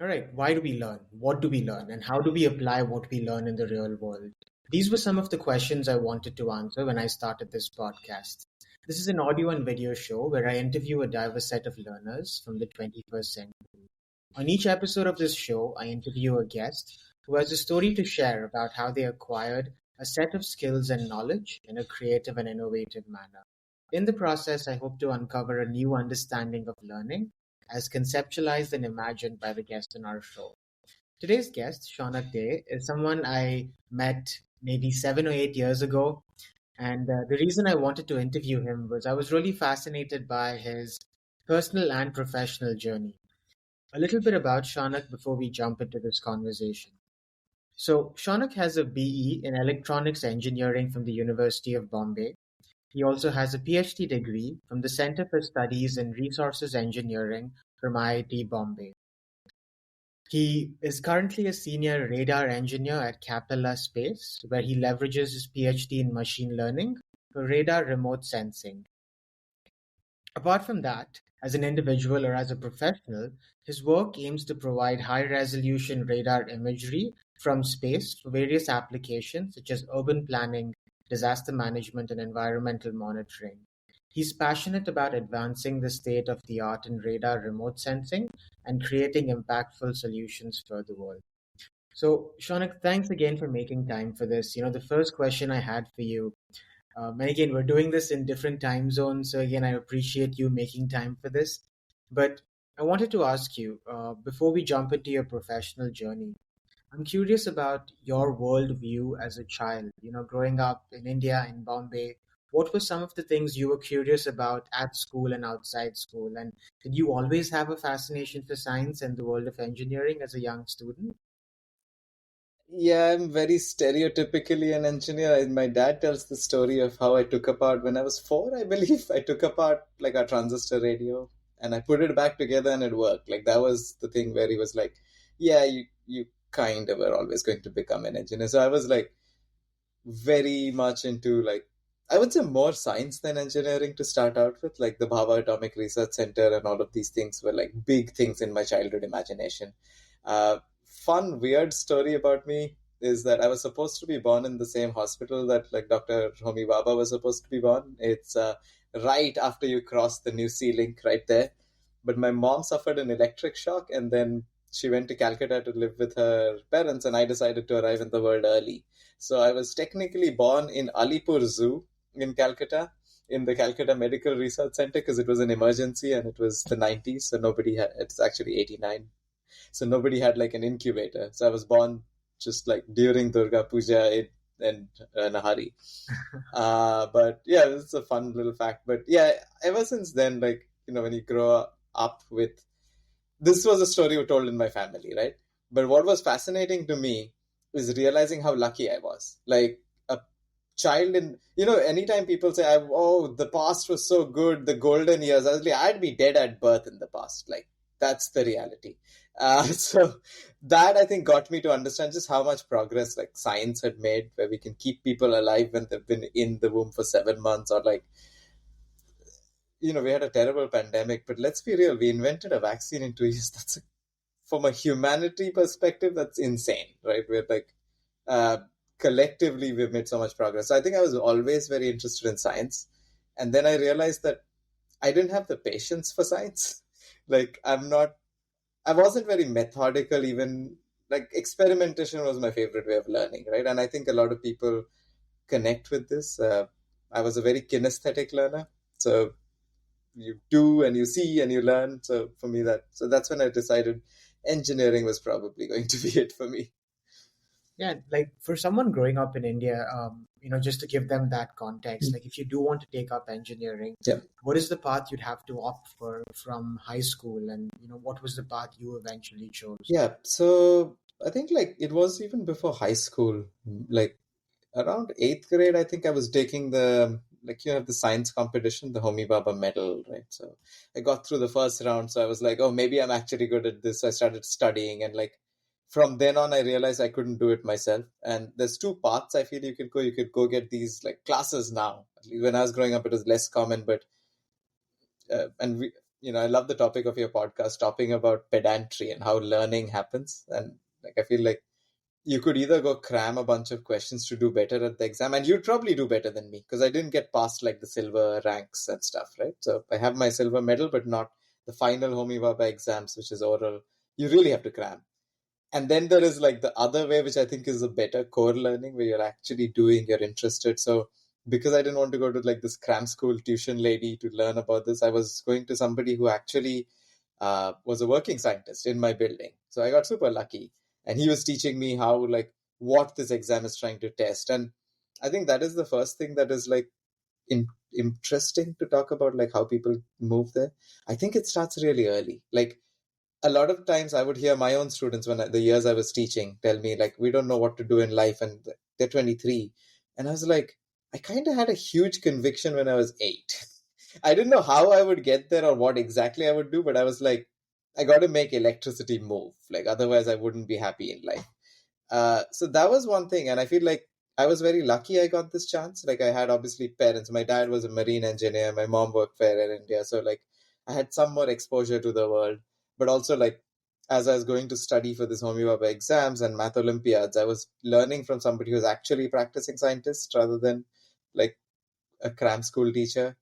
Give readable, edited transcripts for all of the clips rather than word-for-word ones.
All right, why do we learn? What do we learn? And how do we apply what we learn in the real world? These were some of the questions I wanted to answer when I started this podcast. This is an audio and video show where I interview a diverse set of learners from the 21st century. On each episode of this show, I interview a guest who has a story to share about how they acquired a set of skills and knowledge in a creative and innovative manner. In the process, I hope to uncover a new understanding of learning as conceptualized and imagined by the guest in our show. Today's guest, Shaunak Day, is someone I met maybe 7 or 8 years ago. And the reason I wanted to interview him was I was really fascinated by his personal and professional journey. A little bit about Shaunak before we jump into this conversation. So, Shaunak has a BE in electronics engineering from the University of Bombay. He also has a PhD degree from the Center for Studies in Resources Engineering from IIT Bombay. He is currently a senior radar engineer at Capella Space, where he leverages his PhD in machine learning for radar remote sensing. Apart from that, as an individual or as a professional, his work aims to provide high-resolution radar imagery from space for various applications such as urban planning, disaster management, and environmental monitoring. He's passionate about advancing the state of the art in radar remote sensing and creating impactful solutions for the world. So, Shaunak, thanks again for making time for this. The first question I had for you, and again, we're doing this in different time zones. So, again, I appreciate you making time for this. But I wanted to ask you, before we jump into your professional journey, I'm curious about your worldview as a child. Growing up in India, in Bombay, what were some of the things you were curious about at school and outside school? And did you always have a fascination for science and the world of engineering as a young student? Yeah, I'm very stereotypically an engineer. My dad tells the story of how I took apart when I was four, I believe. I took apart like a transistor radio and I put it back together and it worked. Like that was the thing where he was like, "Yeah, you kind of were always going to become an engineer." So I was like very much into like I would say more science than engineering to start out with. Like the Bhava Atomic Research Center and all of these things were like big things in my childhood imagination. Fun, weird story about me is that I was supposed to be born in the same hospital that like Dr. Homi Baba was supposed to be born. It's right after you cross the New Sea Link right there. But my mom suffered an electric shock and then she went to Calcutta to live with her parents, and I decided to arrive in the world early. So I was technically born in Alipur Zoo in Calcutta, in the Calcutta Medical Research Center, because it was an emergency and it was the 90s, so nobody had, it's actually 89. So nobody had like an incubator. So I was born just like during Durga Puja in a hurry. But yeah, it's a fun little fact. But yeah, ever since then, like, when you grow up with, this was a story told in my family, right? But what was fascinating to me is realizing how lucky I was. Like a child in, anytime people say, oh, the past was so good, the golden years, I was like, I'd be dead at birth in the past. Like, that's the reality. So that I think got me to understand just how much progress like science had made, where we can keep people alive when they've been in the womb for 7 months, or like, we had a terrible pandemic, but let's be real, we invented a vaccine in 2 years. From a humanity perspective, that's insane, right? We're like, collectively, we've made so much progress. So I think I was always very interested in science. And then I realized that I didn't have the patience for science. Like, I wasn't very methodical, even like experimentation was my favorite way of learning, right? And I think a lot of people connect with this. I was a very kinesthetic learner. So you do and you see and you learn. So for me, that's when I decided engineering was probably going to be it for me. Yeah, like for someone growing up in India, just to give them that context, like if you do want to take up engineering, Yeah. what is the path you'd have to opt for from high school, and what was the path you eventually chose? Yeah. So I think like it was even before high school, like around eighth grade, I think I was taking the science competition, the Homi Baba medal, right? So I got through the first round. So I was like, oh, maybe I'm actually good at this. So I started studying, and like from then on, I realized I couldn't do it myself. And there's two paths I feel you could go. You could go get these like classes now. At least when I was growing up, it was less common, but I love the topic of your podcast, talking about pedantry and how learning happens. And like, I feel like you could either go cram a bunch of questions to do better at the exam, and you'd probably do better than me because I didn't get past like the silver ranks and stuff, right? So I have my silver medal, but not the final Homibaba exams, which is oral. You really have to cram. And then there is like the other way, which I think is a better core learning, where you're actually doing, you're interested. So because I didn't want to go to like this cram school tuition lady to learn about this, I was going to somebody who actually was a working scientist in my building. So I got super lucky. And he was teaching me how, like, what this exam is trying to test. And I think that is the first thing that is like interesting to talk about, like how people move there. I think it starts really early. Like, a lot of times I would hear my own students the years I was teaching tell me, like, we don't know what to do in life, and they're 23. And I was like, I kind of had a huge conviction when I was 8. I didn't know how I would get there or what exactly I would do, but I was like, I got to make electricity move. Like, otherwise I wouldn't be happy in life. So that was one thing. And I feel like I was very lucky I got this chance. Like, I had obviously parents. My dad was a marine engineer. My mom worked for Air India. So like, I had some more exposure to the world. But also, like, as I was going to study for this Homibaba exams and math Olympiads, I was learning from somebody who's actually a practicing scientist rather than like a cram school teacher.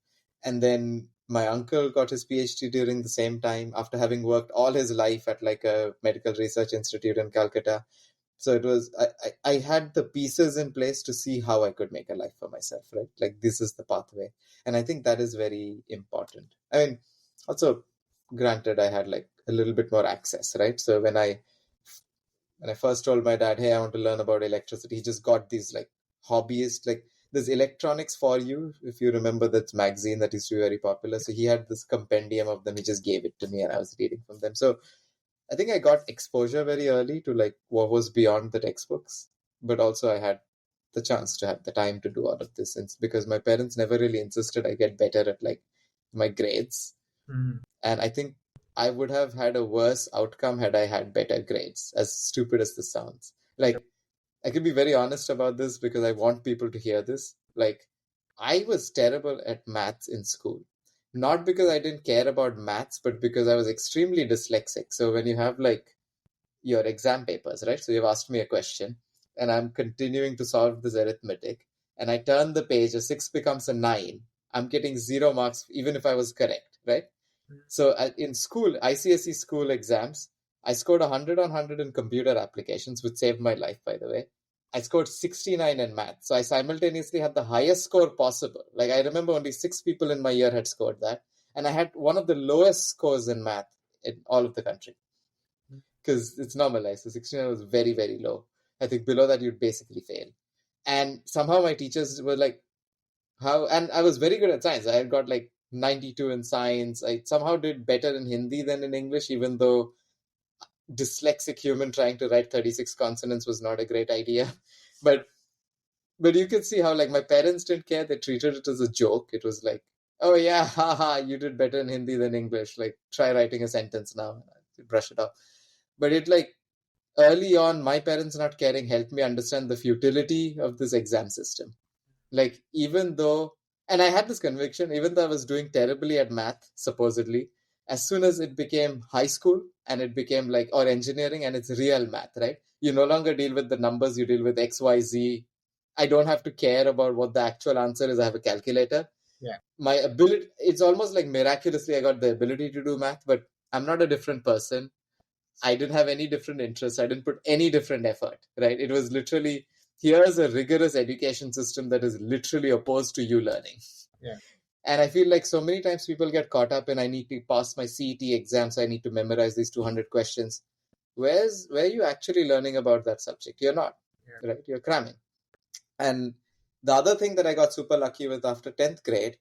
And then my uncle got his PhD during the same time after having worked all his life at like a medical research institute in Calcutta. So it was, I had the pieces in place to see how I could make a life for myself, right? Like, this is the pathway. And I think that is very important. I mean, also, granted, I had like a little bit more access, right? So when I first told my dad, hey, I want to learn about electricity, he just got these like hobbyists, like there's Electronics for You, if you remember that magazine that used to be very popular. So he had this compendium of them. He just gave it to me and I was reading from them. So I think I got exposure very early to like what was beyond the textbooks, but also I had the chance to have the time to do all of this, because my parents never really insisted I get better at like my grades. And I think I would have had a worse outcome had I had better grades, as stupid as this sounds. Like, I can be very honest about this because I want people to hear this. Like, I was terrible at maths in school. Not because I didn't care about maths, but because I was extremely dyslexic. So when you have like your exam papers, right? So you've asked me a question and I'm continuing to solve this arithmetic and I turn the page, a 6 becomes a 9. I'm getting 0 marks even if I was correct, right? So in school, ICSE school exams, I scored 100 on 100 in computer applications, which saved my life, by the way. I scored 69 in math. So I simultaneously had the highest score possible. Like, I remember only 6 people in my year had scored that. And I had one of the lowest scores in math in all of the country. Because it's normalized. So 69 was very, very low. I think below that, you'd basically fail. And somehow my teachers were like, and I was very good at science. I had got like 92 in science. I somehow did better in Hindi than in English, even though dyslexic human trying to write 36 consonants was not a great idea. But you could see how like my parents didn't care. They treated it as a joke. It was like, oh yeah, haha, you did better in Hindi than English. Like, try writing a sentence now. Brush it off. But it like early on, my parents not caring helped me understand the futility of this exam system. Like, even though, and I had this conviction, even though I was doing terribly at math, supposedly, as soon as it became high school and it became like, or engineering and it's real math, right? You no longer deal with the numbers, you deal with X, Y, Z. I don't have to care about what the actual answer is. I have a calculator. Yeah. My ability, it's almost like miraculously I got the ability to do math, but I'm not a different person. I didn't have any different interests. I didn't put any different effort, right? It was literally, here's a rigorous education system that is literally opposed to you learning. Yeah. And I feel like so many times people get caught up in, I need to pass my CET exams, I need to memorize these 200 questions. Where are you actually learning about that subject? You're not, right? You're cramming. And the other thing that I got super lucky with after 10th grade,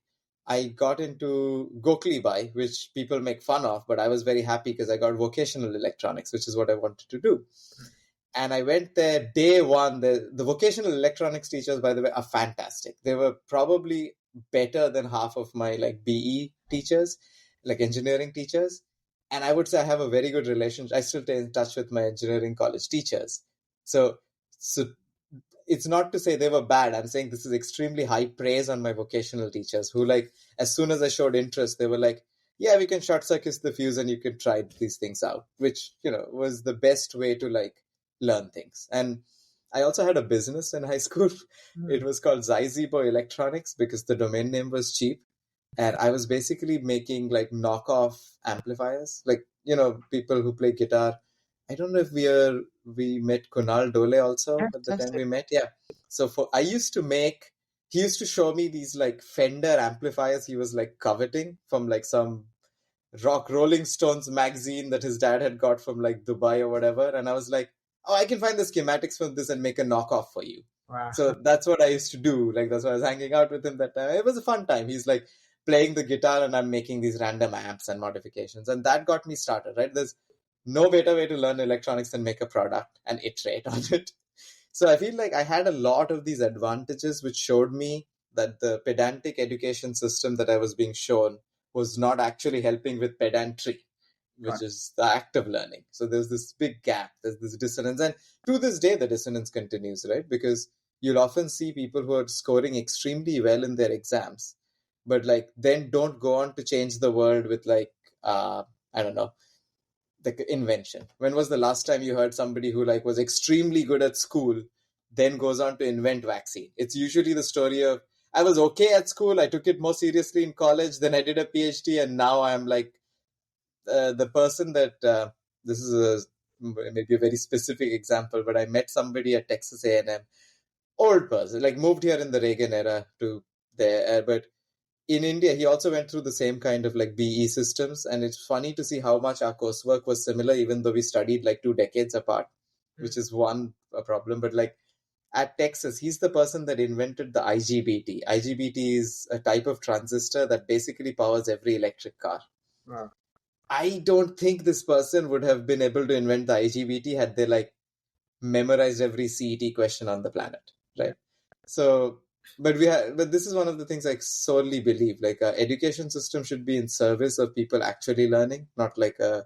I got into Goklibai, which people make fun of, but I was very happy because I got vocational electronics, which is what I wanted to do. And I went there day one. The vocational electronics teachers, by the way, are fantastic. They were probably better than half of my like BE teachers, like engineering teachers. And I would say I have a very good relationship. I still stay in touch with my engineering college teachers. So it's not to say they were bad. I'm saying this is extremely high praise on my vocational teachers who, like, as soon as I showed interest, they were like, yeah, we can short circuit the fuse and you can try these things out, which, was the best way to like learn things. And I also had a business in high school. It Hmm. was called Zyzibo Electronics because the domain name was cheap. And I was basically making like knockoff amplifiers, like, people who play guitar. I don't know if we met Kunal Dole also Yes, at the yes, time yes. we met. Yeah. So I used to make, he used to show me these like Fender amplifiers he was like coveting from like some rock Rolling Stones magazine that his dad had got from like Dubai or whatever. And I was like, oh, I can find the schematics from this and make a knockoff for you. Wow. So that's what I used to do. Like, that's why I was hanging out with him that time. It was a fun time. He's like playing the guitar and I'm making these random amps and modifications. And that got me started, right? There's no better way to learn electronics than make a product and iterate on it. So I feel like I had a lot of these advantages, which showed me that the pedantic education system that I was being shown was not actually helping with pedantry, Got which is the act of learning. So there's this big gap, there's this dissonance. And to this day, the dissonance continues, right? Because you'll often see people who are scoring extremely well in their exams, but like then don't go on to change the world with like, I don't know, the invention. When was the last time you heard somebody who like was extremely good at school then goes on to invent vaccine? It's usually the story of, I was okay at school, I took it more seriously in college, then I did a PhD, and now I'm like the person that this is maybe a very specific example, but I met somebody at Texas A&M, old person, like moved here in the Reagan era to there, but in India, he also went through the same kind of like BE systems. And it's funny to see how much our coursework was similar, even though we studied like 2 decades apart, Hmm. which is one a problem. But like at Texas, he's the person that invented the IGBT. IGBT is a type of transistor that basically powers every electric car. Wow. I don't think this person would have been able to invent the IGBT had they like memorized every CET question on the planet, Yeah. right? So, but this is one of the things I solely believe. Like, education system should be in service of people actually learning, not like a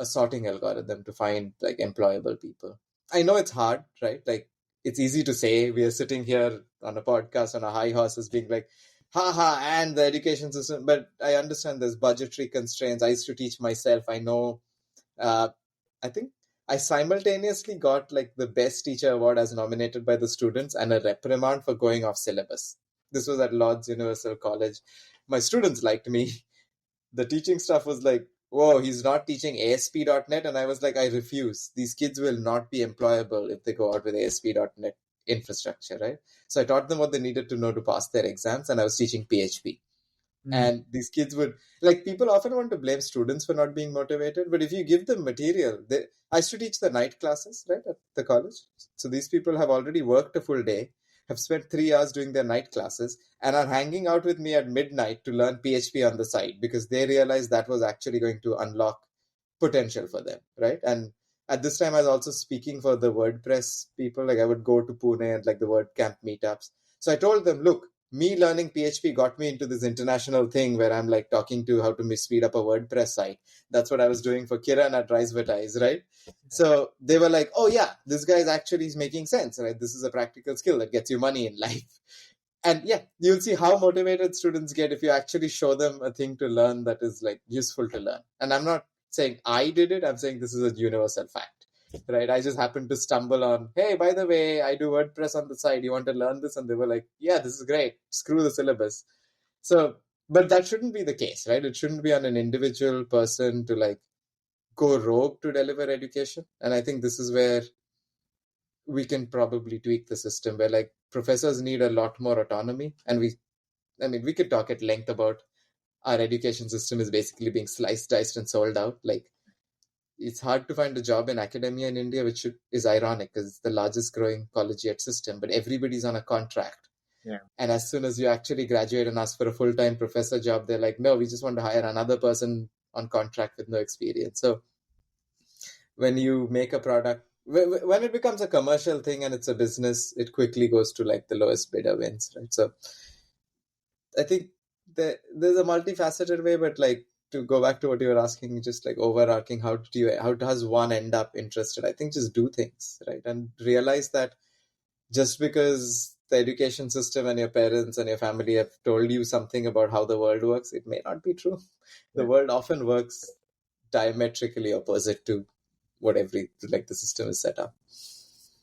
sorting algorithm to find like employable people. I know it's hard, right? Like, it's easy to say we are sitting here on a podcast on a high horses, being like, "Ha ha!" and the education system. But I understand there's budgetary constraints. I used to teach myself. I know uh, I think I simultaneously got like the best teacher award as nominated by the students and a reprimand for going off syllabus. This was at Lord's Universal College. My students liked me. The teaching staff was like, whoa, he's not teaching ASP.NET. And I was like, I refuse. These kids will not be employable if they go out with ASP.NET infrastructure, right? So I taught them what they needed to know to pass their exams, and I was teaching PHP. Hmm. And these kids would, like, people often want to blame students for not being motivated, but if you give them material, I used to teach the night classes, right, at the college. So these people have already worked a full day, have spent 3 hours doing their night classes, and are hanging out with me at midnight to learn PHP on the side because they realized that was actually going to unlock potential for them, right? And at this time, I was also speaking for the WordPress people. Like, I would go to Pune and like the WordCamp meetups. So I told them, look, me learning PHP got me into this international thing where I'm like talking to how to speed up a WordPress site. That's what I was doing for Kiran at Risevertise, right? So they were like, oh yeah, this guy is actually making sense, right? This is a practical skill that gets you money in life. And yeah, you'll see how motivated students get if you actually show them a thing to learn that is like useful to learn. And I'm not saying I did it, I'm saying this is a universal fact, right? I just happened to stumble on, hey, by the way, I do WordPress on the side, you want to learn this? And they were like, yeah, this is great, screw the syllabus. So, but that shouldn't be the case, right? It shouldn't be on an individual person to like go rogue to deliver education. And I think this is where we can probably tweak the system, where like professors need a lot more autonomy. And we could talk at length about our education system is basically being sliced, diced, and sold out. Like, it's hard to find a job in academia in India, which is ironic because it's the largest growing collegiate system, but everybody's on a contract. Yeah. And as soon as you actually graduate and ask for a full-time professor job, they're like, no, we just want to hire another person on contract with no experience. So when you make a product, when it becomes a commercial thing and it's a business, it quickly goes to like the lowest bidder wins, right? So I think there's a multifaceted way, but like to go back to what you were asking, just like overarching, how does one end up interested? I think just do things, right? And realize that just because the education system and your parents and your family have told you something about how the world works, it may not be true. The Yeah. world often works diametrically opposite to what the system is set up.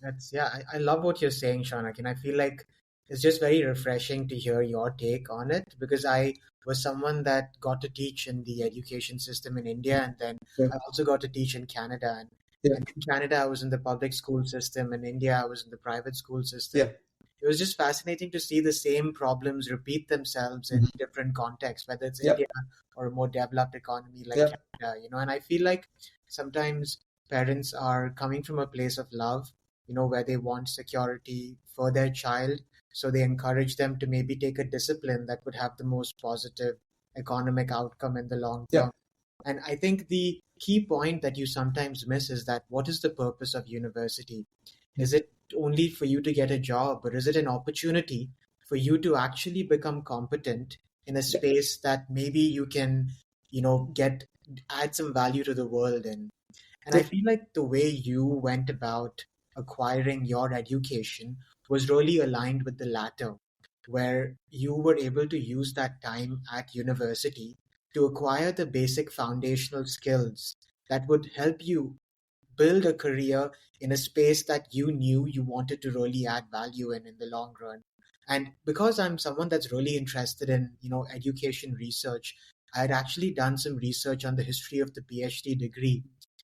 I love what you're saying, Shaunak, and I feel like it's just very refreshing to hear your take on it because I was someone that got to teach in the education system in India, and then Yeah. I also got to teach in Canada. Yeah. And in Canada, I was in the public school system. In India, I was in the private school system. Yeah. It was just fascinating to see the same problems repeat themselves in Mhm. different contexts, whether it's Yeah. India or a more developed economy like Yeah. Canada, and I feel like sometimes parents are coming from a place of love, where they want security for their child. So they encourage them to maybe take a discipline that would have the most positive economic outcome in the long Yeah. term. And I think the key point that you sometimes miss is that what is the purpose of university? Yeah. Is it only for you to get a job, or is it an opportunity for you to actually become competent in a Yeah. space that maybe you can, get add some value to the world in? And I Yeah. feel like the way you went about acquiring your education was really aligned with the latter, where you were able to use that time at university to acquire the basic foundational skills that would help you build a career in a space that you knew you wanted to really add value in the long run. And because I'm someone that's really interested in education research, I had actually done some research on the history of the PhD degree.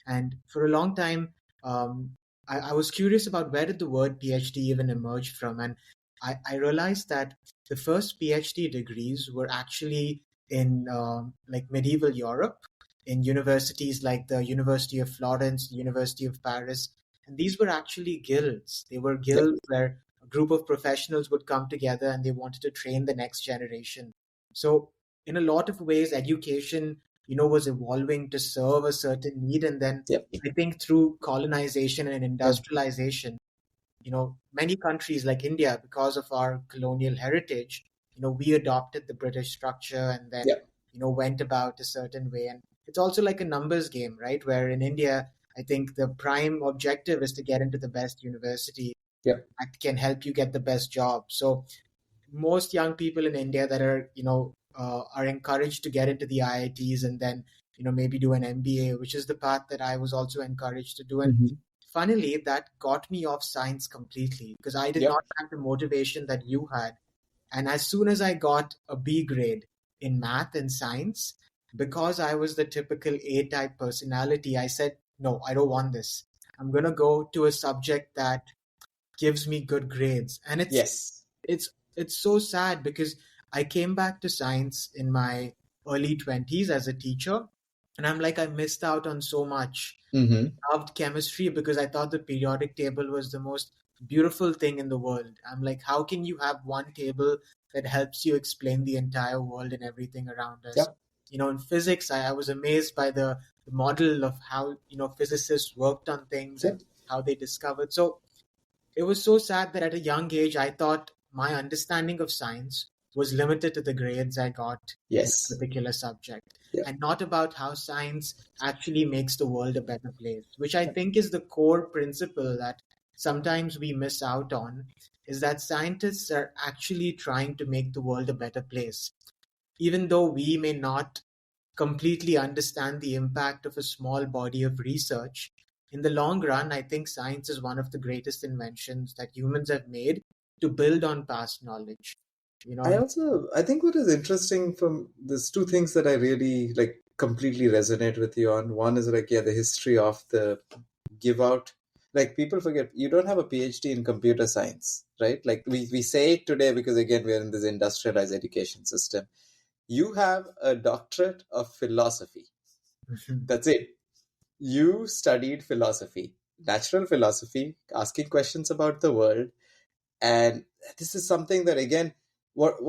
And for a long time, um, I was curious about where did the word PhD even emerge from. And I realized that the first PhD degrees were actually in like medieval Europe, in universities like the University of Florence, the University of Paris. And these were actually guilds. They were Yeah. guilds where a group of professionals would come together and they wanted to train the next generation. So, in a lot of ways, education, was evolving to serve a certain need. And then Yeah. I think through colonization and Yeah. industrialization, many countries like India, because of our colonial heritage, we adopted the British structure and then, Yeah. went about a certain way. And it's also like a numbers game, right? Where in India, I think the prime objective is to get into the best university Yeah. that can help you get the best job. So most young people in India that are, are encouraged to get into the IITs and then, maybe do an MBA, which is the path that I was also encouraged to do. And Mhm. funnily, that got me off science completely because I did Yeah. not have the motivation that you had. And as soon as I got a B grade in math and science, because I was the typical A type personality, I said, no, I don't want this. I'm going to go to a subject that gives me good grades. And Yes. it's so sad because I came back to science in my early 20s as a teacher, and I'm like, I missed out on so much. Mm-hmm. Loved chemistry because I thought the periodic table was the most beautiful thing in the world. I'm like, how can you have one table that helps you explain the entire world and everything around us? Yeah. In physics, I was amazed by the model of how, physicists worked on things Yeah. and how they discovered. So it was so sad that at a young age, I thought my understanding of science was limited to the grades I got in a Yes. particular subject Yeah. and not about how science actually makes the world a better place, which I think is the core principle that sometimes we miss out on, is that scientists are actually trying to make the world a better place. Even though we may not completely understand the impact of a small body of research, in the long run, I think science is one of the greatest inventions that humans have made to build on past knowledge. And I think what is interesting from there's two things that I really like completely resonate with you on. One is like, yeah, the history of the give out. Like people forget you don't have a PhD in computer science, right? Like we say it today because again we're in this industrialized education system. You have a doctorate of philosophy. That's it. You studied philosophy, natural philosophy, asking questions about the world, and this is something that again what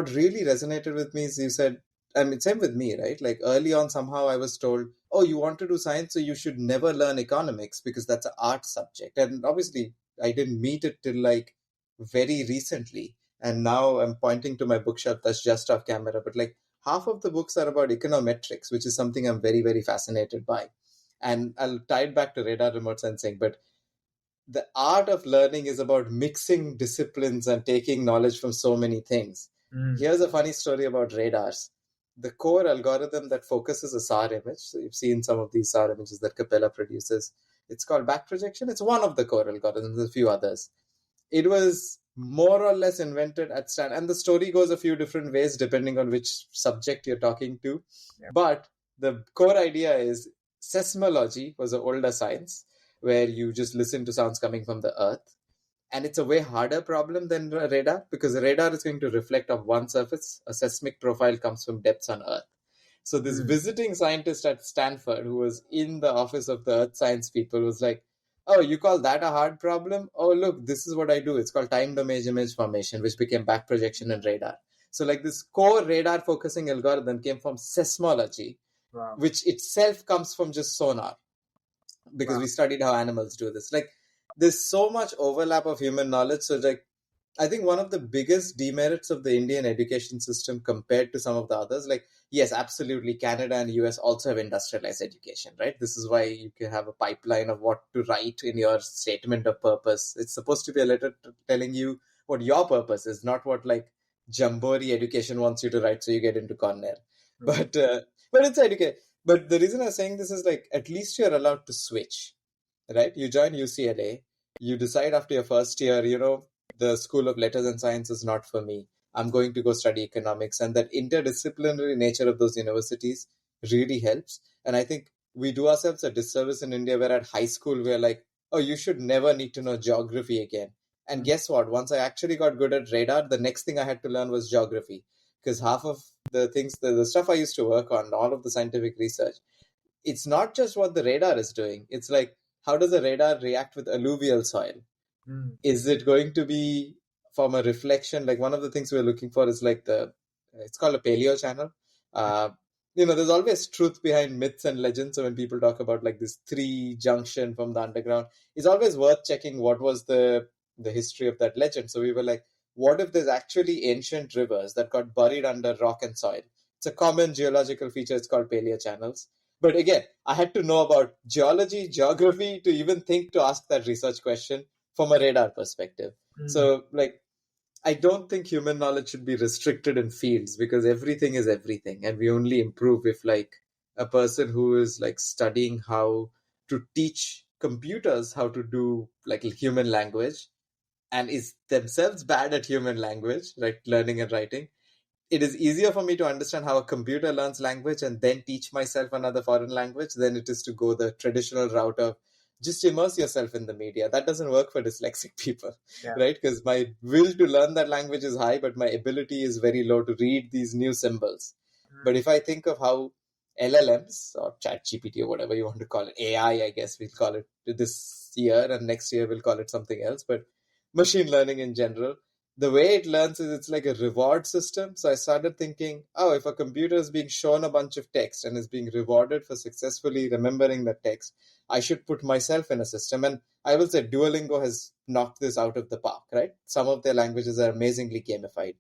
really resonated with me is you said, I mean same with me, right? Like early on somehow I was told, oh, you want to do science so you should never learn economics because that's an art subject, and obviously I didn't meet it till like very recently, and now I'm pointing to my bookshelf that's just off camera, but like half of the books are about econometrics, which is something I'm very fascinated by. And I'll tie it back to radar remote sensing, but the art of learning is about mixing disciplines and taking knowledge from so many things. Here's a funny story about radars. The core algorithm that focuses a SAR image, so you've seen some of these SAR images that Capella produces, it's called back projection. It's one of the core algorithms, there's a few others. It was more or less invented at Stanford, and the story goes a few different ways depending on which subject you're talking to. Yeah. But the core idea is seismology was an older science where you just listen to sounds coming from the earth. And it's a way harder problem than radar, because the radar is going to reflect off one surface. A seismic profile comes from depths on earth. So this visiting scientist at Stanford, who was in the office of the earth science people, was like, oh, you call that a hard problem? Oh, look, this is what I do. It's called time domain image formation, which became back projection and radar. So like this core radar focusing algorithm came from seismology, Wow. which itself comes from just sonar, because we studied how animals do this. Like, there's so much overlap of human knowledge. So like, I think one of the biggest demerits of the Indian education system compared to some of the others, like, yes, absolutely, Canada and US also have industrialized education, right? This is why you can have a pipeline of what to write in your statement of purpose. It's supposed to be a letter telling you what your purpose is, not what like Jambori education wants you to write so you get into Cornell. But it's education. But the reason I'm saying this is like, at least you're allowed to switch, right? You join UCLA, you decide after your first year, the School of Letters and Science is not for me. I'm going to go study economics. And that interdisciplinary nature of those universities really helps. And I think we do ourselves a disservice in India where at high school we're like, oh, you should never need to know geography again. And guess what? Once I actually got good at radar, the next thing I had to learn was geography. Because half of the things, the stuff I used to work on, all of the scientific research, it's not just what the radar is doing. It's like, how does the radar react with alluvial soil? Is it going to be from a reflection? Like, one of the things we're looking for is like it's called a paleo channel. There's always truth behind myths and legends. So when people talk about like this 3 junction from the underground, it's always worth checking what was the history of that legend. So we were like, what if there's actually ancient rivers that got buried under rock and soil? It's a common geological feature. It's called paleo channels. But again, I had to know about geology, geography to even think to ask that research question from a radar perspective. So like, I don't think human knowledge should be restricted in fields, because everything is everything, and we only improve if like a person who is like studying how to teach computers how to do like human language and is themselves bad at human language, like learning and writing. It is easier for me to understand how a computer learns language and then teach myself another foreign language than it is to go the traditional route of just immerse yourself in the media. That doesn't work for dyslexic people, right? Because my will to learn that language is high, but my ability is very low to read these new symbols. But if I think of how LLMs or chat GPT or whatever you want to call it, AI, I guess we'll call it this year, and next year we'll call it something else, but machine learning in general, the way it learns is it's like a reward system. So I started thinking, oh, if a computer is being shown a bunch of text and is being rewarded for successfully remembering that text, I should put myself in a system. And I will say Duolingo has knocked this out of the park, right? Some of their languages are amazingly gamified.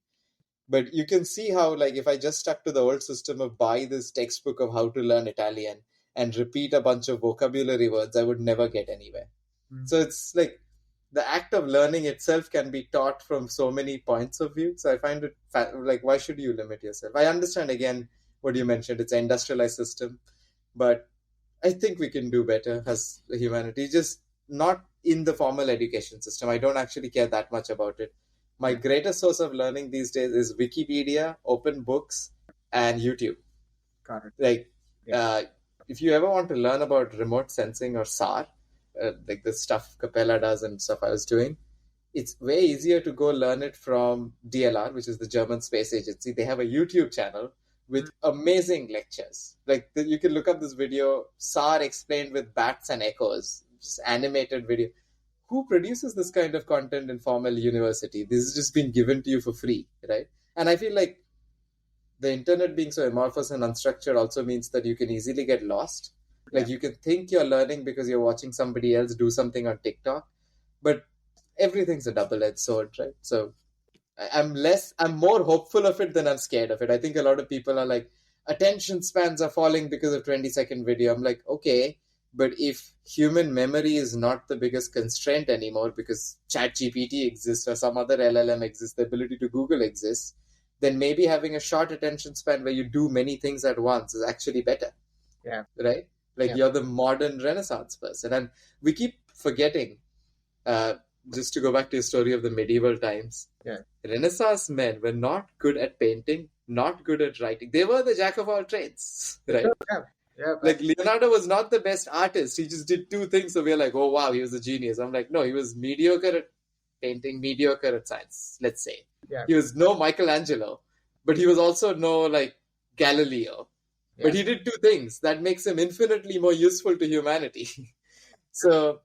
But you can see how, like, if I just stuck to the old system of buy this textbook of how to learn Italian and repeat a bunch of vocabulary words, I would never get anywhere. So it's like, the act of learning itself can be taught from so many points of view. So I find it like, why should you limit yourself? I understand, again, what you mentioned. It's an industrialized system, but I think we can do better as humanity, just not in the formal education system. I don't actually care that much about it. My greatest source of learning these days is Wikipedia, open books, and YouTube. Got it. Like, if you ever want to learn about remote sensing or SAR, like the stuff Capella does and stuff I was doing, it's way easier to go learn it from DLR, which is the German space agency. They have a YouTube channel with amazing lectures. Like, you can look up this video, SAR explained with bats and echoes, just animated video. Who produces this kind of content in formal university? This is just being given to you for free, right? And I feel like the internet being so amorphous and unstructured also means that you can easily get lost. Like, you can think you're learning because you're watching somebody else do something on TikTok, but everything's a double-edged sword, right? So I'm more hopeful of it than I'm scared of it. I think a lot of people are like, attention spans are falling because of 20-second video. I'm like, okay, But if human memory is not the biggest constraint anymore because ChatGPT exists or some other LLM exists, the ability to Google exists, then maybe having a short attention span where you do many things at once is actually better, Yeah. right? Like Yeah. you're the modern Renaissance person. And we keep forgetting, uh, just to go back to the story of the medieval times, Yeah. Renaissance men were not good at painting, not good at writing. They were the jack of all trades, right? Sure, yeah. Yeah. Like Leonardo was not the best artist. He just did two things. So we're like, oh wow, he was a genius. I'm like, no, he was mediocre at painting, mediocre at science, let's say. Yeah. He was no Michelangelo, but he was also no like Galileo. Yeah. But he did two things that makes him infinitely more useful to humanity. So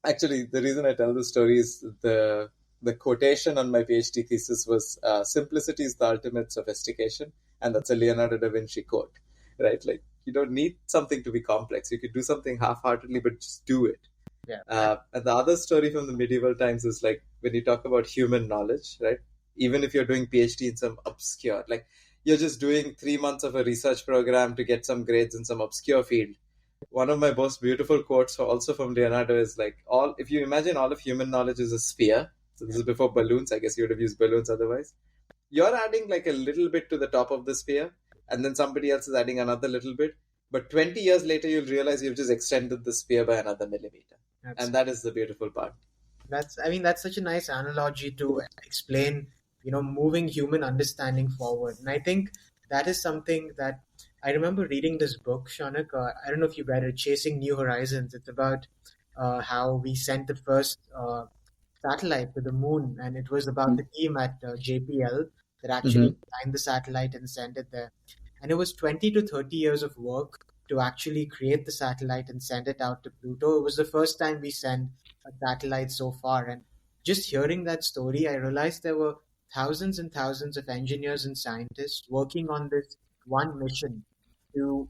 actually, the reason I tell this story is the quotation on my PhD thesis was "Simplicity is the ultimate sophistication," and that's a Leonardo da Vinci quote, right? Like you don't need something to be complex. You could do something half-heartedly, but just do it. Yeah. And the other story from the medieval times is like when you talk about human knowledge, right? Even if you're doing PhD in some obscure, like you're just doing 3 months of a research program to get some grades in some obscure field. One of my most beautiful quotes, also from Leonardo, is like, all if you imagine all of human knowledge is a sphere. So this is before balloons. I guess you would have used balloons otherwise. You're adding like a little bit to the top of the sphere, and then somebody else is adding another little bit. But 20 years later, you'll realize you've just extended the sphere by another millimeter. And that is the beautiful part. That's such a nice analogy to explain, moving human understanding forward. And I think that is something that I remember reading this book, Shaunak. I don't know if you read it, Chasing New Horizons. It's about how we sent the first satellite to the moon, and it was about the team at JPL that actually designed the satellite and sent it there. And it was 20 to 30 years of work to actually create the satellite and send it out to Pluto. It was the first time we sent a satellite so far. And just hearing that story, I realized there were thousands and thousands of engineers and scientists working on this one mission to,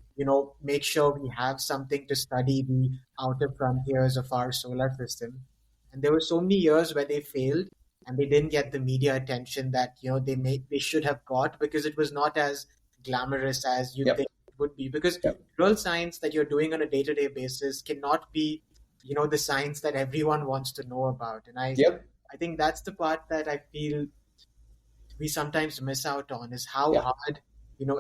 make sure we have something to study the outer frontiers of our solar system. And there were so many years where they failed and they didn't get the media attention that, they should have got, because it was not as glamorous as you think it would be, because real science that you're doing on a day-to-day basis cannot be the science that everyone wants to know about. And I think that's the part that I feel we sometimes miss out on, is how hard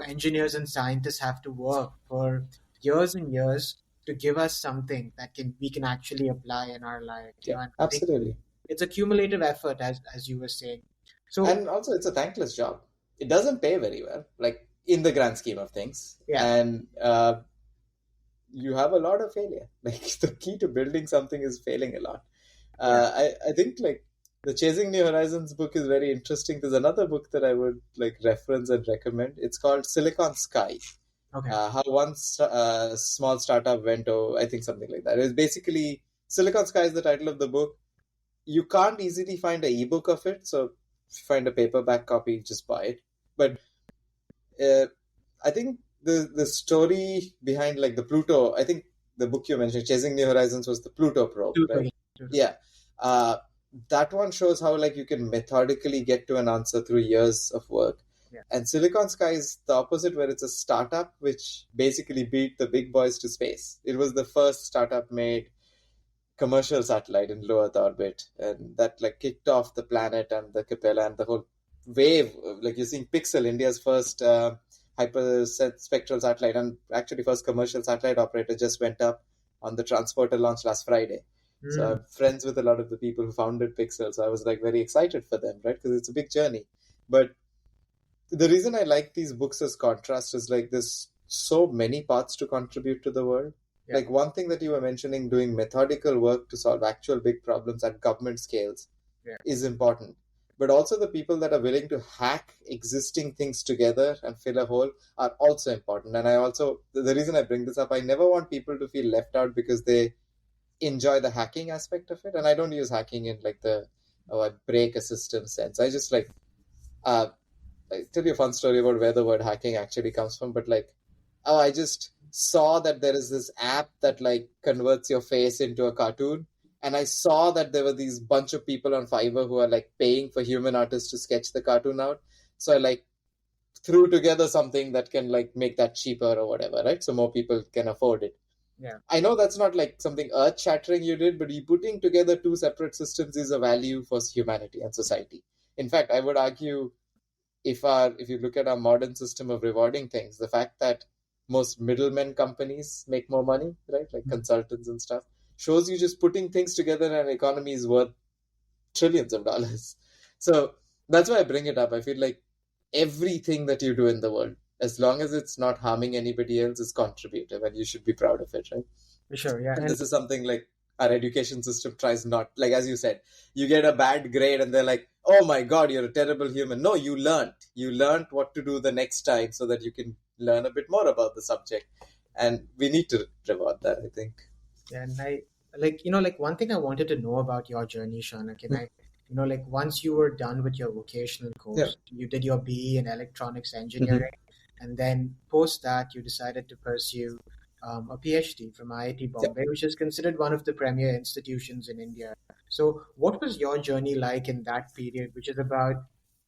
engineers and scientists have to work for years and years to give us something that we can actually apply in our life. And Absolutely. It's a cumulative effort, as you were saying. So, and also it's a thankless job. It doesn't pay very well, like in the grand scheme of things. And you have a lot of failure. Like the key to building something is failing a lot. I think like the Chasing New Horizons book is very interesting. There's another book that I would like reference and recommend. It's called Silicon Sky. Okay. How one small startup went, I think something like that. It's basically Silicon Sky is the title of the book. You can't easily find an ebook of it, so if you find a paperback copy, just buy it. But I think the story behind like the Pluto, I think the book you mentioned, Chasing New Horizons, was the Pluto probe, right? Yeah. That one shows how like you can methodically get to an answer through years of work. And Silicon Sky is the opposite, where it's a startup which basically beat the big boys to space. It was the first startup made commercial satellite in low Earth orbit, and that like kicked off the planet and the Capella and the whole wave. Like you're seeing Pixel, India's first hyperspectral satellite, and actually first commercial satellite operator, just went up on the transporter launch last Friday. So I'm friends with a lot of the people who founded Pixel, so I was like very excited for them, right? Because it's a big journey. But the reason I like these books as contrast is like there's so many parts to contribute to the world. Like one thing that you were mentioning, doing methodical work to solve actual big problems at government scales is important. But also the people that are willing to hack existing things together and fill a hole are also important. And I also, the reason I bring this up, I never want people to feel left out because they enjoy the hacking aspect of it. And I don't use hacking in like I break a system sense. I just like, I tell you a fun story about where the word hacking actually comes from, but like, I just saw that there is this app that like converts your face into a cartoon, and I saw that there were these bunch of people on Fiverr who are like paying for human artists to sketch the cartoon out. So I like threw together something that can like make that cheaper or whatever, right? So more people can afford it. Yeah. I know that's not like something earth shattering you did, but you putting together two separate systems is a value for humanity and society. In fact, I would argue if you look at our modern system of rewarding things, the fact that most middlemen companies make more money, right, like Mm. consultants and stuff, shows you just putting things together in an economy is worth trillions of dollars. So that's why I bring it up. I feel like everything that you do in the world, as long as it's not harming anybody else, is contributive, and you should be proud of it, right? For sure. Yeah. And And this is something like our education system tries not, like as you said, you get a bad grade and they're like, oh my god, you're a terrible human. No, you learned what to do the next time so that you can learn a bit more about the subject, and we need to reward that, I think. yeah, and I like, like one thing I wanted to know about your journey, Shaunak, and like once you were done with your vocational Yeah. course, you did your BE in electronics Mm-hmm. engineering, and then post that you decided to pursue a PhD from IIT Yeah. Bombay, which is considered one of the premier institutions in India. So, what was your journey like in that period, which is about,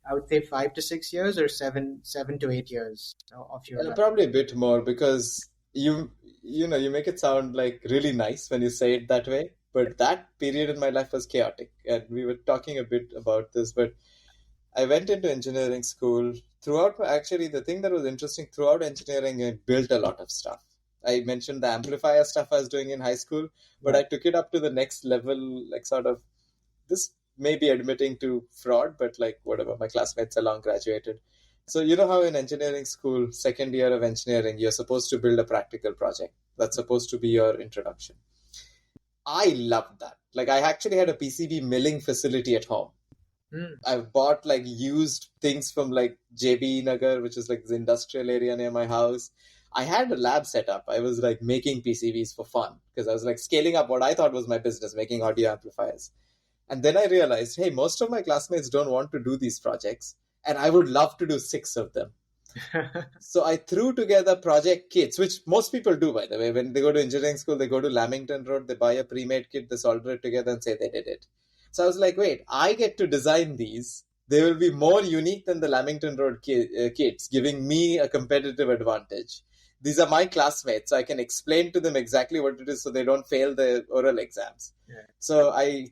I would say, 5 to 6 years or seven to 8 years of your life? Probably a bit more because you make it sound like really nice when you say it that way. But that period in my life was chaotic, and we were talking a bit about this. But I went into engineering school. Throughout, actually, the thing that was interesting throughout engineering, I built a lot of stuff. I mentioned the amplifier stuff I was doing in high school, but Yeah. I took it up to the next level, like sort of this may be admitting to fraud, but like whatever, my classmates along graduated. So you know how in engineering school, second year of engineering, you're supposed to build a practical project. That's supposed to be your introduction. I loved that. Like I actually had a PCB milling facility at home. Hmm. I've bought like used things from like JB Nagar, which is like the industrial area near my house. I had a lab set up. I was like making PCBs for fun because I was like scaling up what I thought was my business, making audio amplifiers. And then I realized, hey, most of my classmates don't want to do these projects, and I would love to do six of them. So I threw together project kits, which most people do, by the way. When they go to engineering school, they go to Lamington Road, they buy a pre-made kit, they solder it together and say they did it. So I was like, wait, I get to design these. They will be more unique than the Lamington Road kits, giving me a competitive advantage. These are my classmates, so I can explain to them exactly what it is so they don't fail the oral exams. Yeah. So I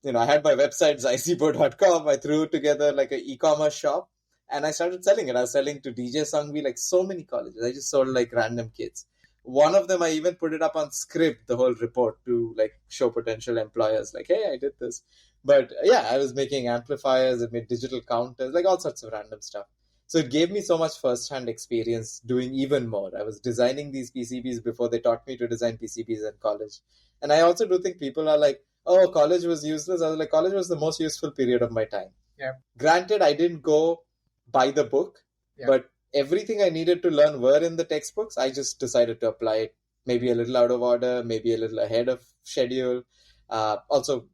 had my website, zycibo.com. I threw together like an e-commerce shop and I started selling it. I was selling to DJ Sangvi, like so many colleges. I just sold like random kids. One of them, I even put it up on Script, the whole report to like show potential employers, like, hey, I did this. But yeah, I was making amplifiers, I made digital counters, like all sorts of random stuff. So it gave me so much first-hand experience doing even more. I was designing these PCBs before they taught me to design PCBs in college. And I also do think people are like, oh, college was useless. I was like, college was the most useful period of my time. Yeah. Granted, I didn't go buy the book, Yeah. but everything I needed to learn were in the textbooks. I just decided to apply it, maybe a little out of order, maybe a little ahead of schedule. Also,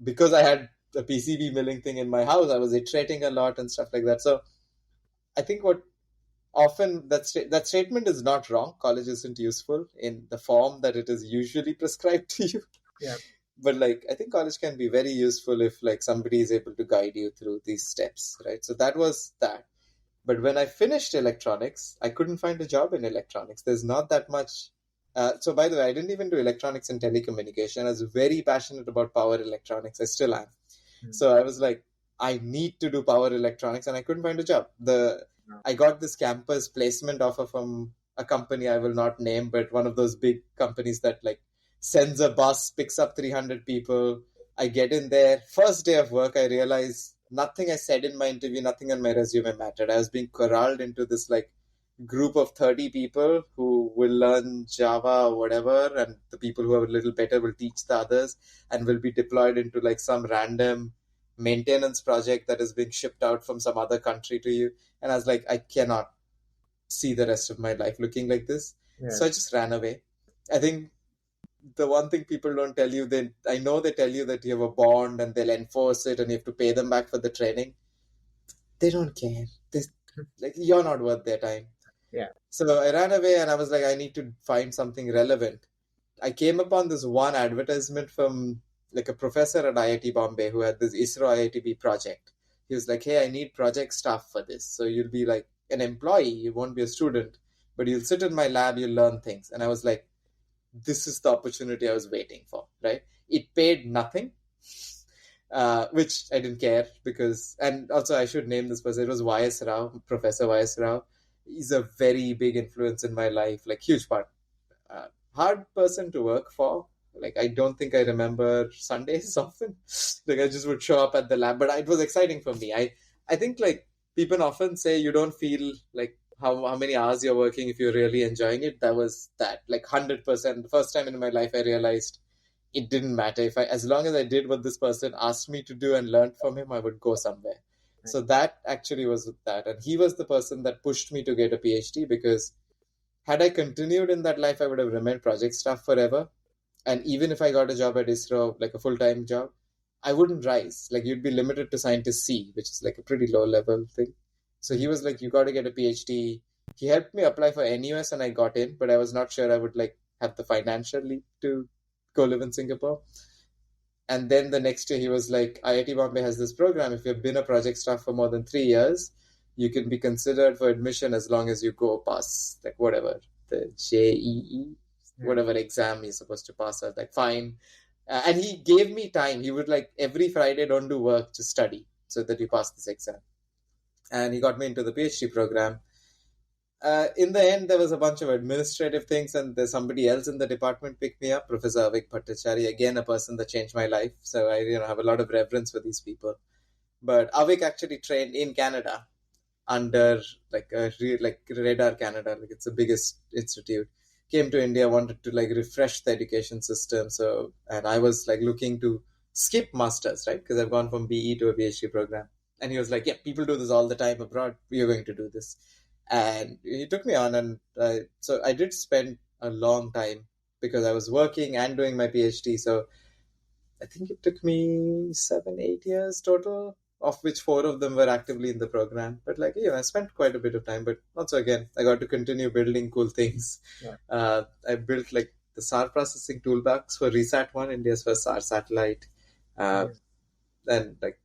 because I had the PCB milling thing in my house, I was iterating a lot and stuff like that. So I think what often that statement is not wrong. College isn't useful in the form that it is usually prescribed to you. Yeah. But like I think college can be very useful if like somebody is able to guide you through these steps, right? So that was that. But when I finished electronics, I couldn't find a job in electronics. There's not that much. So, by the way, I didn't even do electronics and telecommunication. I was very passionate about power electronics. I still am. Hmm. So, I was like, I need to do power electronics, and I couldn't find a job. No. I got this campus placement offer from a company I will not name, but one of those big companies that like sends a bus, picks up 300 people. I get in there. First day of work, I realize nothing I said in my interview, nothing on my resume mattered. I was being corralled into this like group of 30 people who will learn Java or whatever, and the people who are a little better will teach the others and will be deployed into like some random maintenance project that is being shipped out from some other country to you. And I was like, I cannot see the rest of my life looking like this. Yeah. So I just ran away. I think the one thing people don't tell you, I know they tell you that you have a bond and they'll enforce it and you have to pay them back for the training. They don't care. Like you're not worth their time. Yeah. So I ran away and I was like, I need to find something relevant. I came upon this one advertisement from like a professor at IIT Bombay who had this ISRO IITB project. He was like, hey, I need project staff for this. So you'll be like an employee, you won't be a student, but you'll sit in my lab, you'll learn things. And I was like, this is the opportunity I was waiting for, right? It paid nothing, which I didn't care because, and also I should name this person. It was Y.S. Rao, Professor Y.S. Rao. He's a very big influence in my life, like huge part. Hard person to work for. Like I don't think I remember Sundays often. Like I just would show up at the lab, but it was exciting for me. I think like people often say you don't feel like how many hours you're working if you're really enjoying it. That was that, like 100%. The first time in my life I realized it didn't matter if I, as long as I did what this person asked me to do and learned from him, I would go somewhere. So that actually was that, and he was the person that pushed me to get a PhD, because had I continued in that life, I would have remained project staff forever. And even if I got a job at ISRO, like a full time job, I wouldn't rise. Like you'd be limited to scientist C, which is like a pretty low level thing. So he was like, "You got to get a PhD." He helped me apply for NUS, and I got in, but I was not sure I would like have the financial leap to go live in Singapore. And then the next year he was like, IIT Bombay has this program. If you've been a project staff for more than 3 years, you can be considered for admission as long as you go pass, like whatever, the JEE, whatever exam you're supposed to pass. I was like, fine. And he gave me time. He would like, every Friday, don't do work, just study so that you pass this exam. And he got me into the PhD program. In the end, there was a bunch of administrative things, and there's somebody else in the department picked me up, Professor Avik Bhattacharya, again a person that changed my life. So I, have a lot of reverence for these people. But Avik actually trained in Canada under like Radar Canada, like it's the biggest institute. Came to India, wanted to like refresh the education system. So, and I was like looking to skip masters, right? Because I've gone from BE to a PhD program. And he was like, "Yeah, people do this all the time abroad. You're going to do this." And he took me on, and so I did spend a long time because I was working and doing my PhD. So I think it took me 7-8 years total, of which 4 of them were actively in the program. But like, I spent quite a bit of time. But also, again, I got to continue building cool things. Yeah. I built like the SAR processing toolbox for RESAT-1, India's first SAR satellite. And like,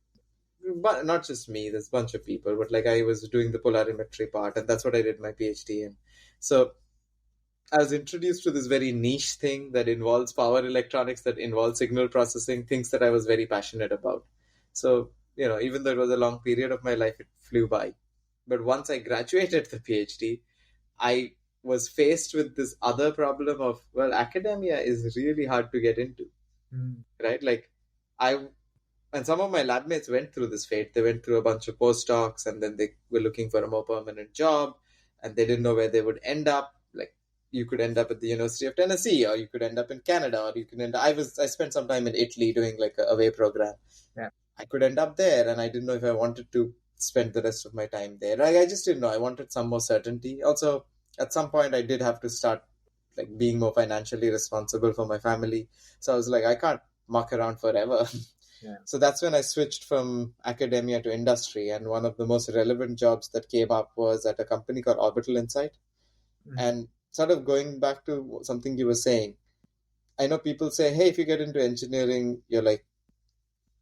but not just me, there's a bunch of people, but like I was doing the polarimetry part, and that's what I did my PhD in. So I was introduced to this very niche thing that involves power electronics, that involves signal processing, things that I was very passionate about. So, even though it was a long period of my life, it flew by. But once I graduated the PhD, I was faced with this other problem of, well, academia is really hard to get into, right? Like, and some of my lab mates went through this fate. They went through a bunch of postdocs, and then they were looking for a more permanent job, and they didn't know where they would end up. Like, you could end up at the University of Tennessee, or you could end up in Canada, or you could end up, I spent some time in Italy doing like a away program. Yeah. I could end up there, and I didn't know if I wanted to spend the rest of my time there. I just didn't know. I wanted some more certainty. Also, at some point, I did have to start like being more financially responsible for my family. So I was like, I can't muck around forever. Yeah. So that's when I switched from academia to industry. And one of the most relevant jobs that came up was at a company called Orbital Insight. And sort of going back to something you were saying, I know people say, hey, if you get into engineering, you're like,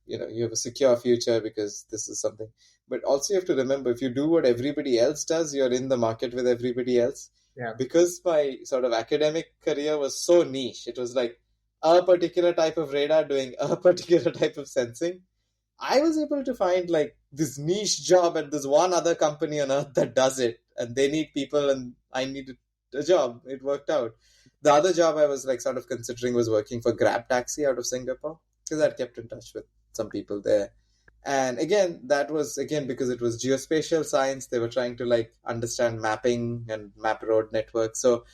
you have a secure future because this is something. But also you have to remember, if you do what everybody else does, you're in the market with everybody else. Yeah. Because my sort of academic career was so niche, it was like a particular type of radar doing a particular type of sensing. I was able to find like this niche job at this one other company on earth that does it, and they need people, and I needed a job. It worked out. The other job I was like sort of considering was working for Grab Taxi out of Singapore, because I'd kept in touch with some people there. And again, that was again because it was geospatial science. They were trying to like understand mapping and map road networks. So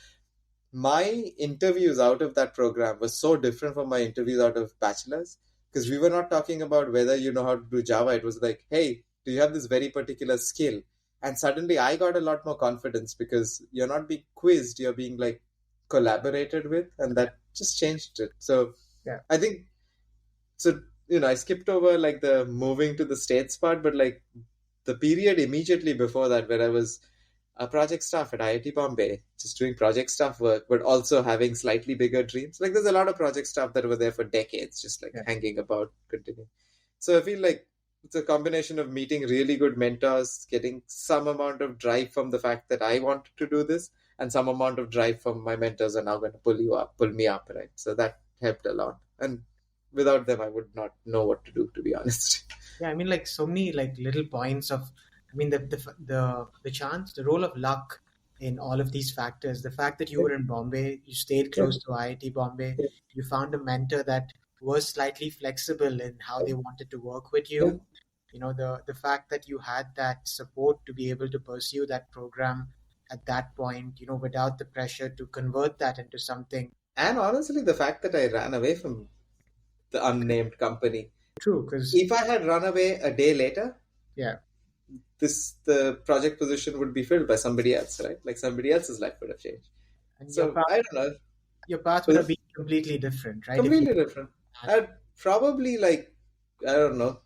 my interviews out of that program was so different from my interviews out of bachelor's, because we were not talking about whether you know how to do Java. It was like, hey, do you have this very particular skill? And suddenly I got a lot more confidence because you're not being quizzed, you're being like collaborated with, and that just changed it. So Yeah. I think, so, I skipped over like the moving to the States part, but like the period immediately before that where I was a project staff at IIT Bombay, just doing project staff work, but also having slightly bigger dreams. Like there's a lot of project staff that were there for decades, just like hanging about, continuing. So I feel like it's a combination of meeting really good mentors, getting some amount of drive from the fact that I wanted to do this, and some amount of drive from my mentors are now going to pull me up, right? So that helped a lot. And without them, I would not know what to do, to be honest. Yeah, I mean, like so many like little points of, I mean, the chance, the role of luck in all of these factors. The fact that you Yeah, were in Bombay, you stayed yeah, close to IIT Bombay, yeah, you found a mentor that was slightly flexible in how they wanted to work with yeah. you. You know, the fact that you had that support to be able to pursue that program at that point, you know, without the pressure to convert that into something And honestly, the fact that I ran away from the unnamed company, true. Because if I had run away a day later, yeah, the project position would be filled by somebody else, right? Like somebody else's life would have changed. and So I don't know. your path would have If been completely different, right? If you completely different. had I'd probably like, I don't know,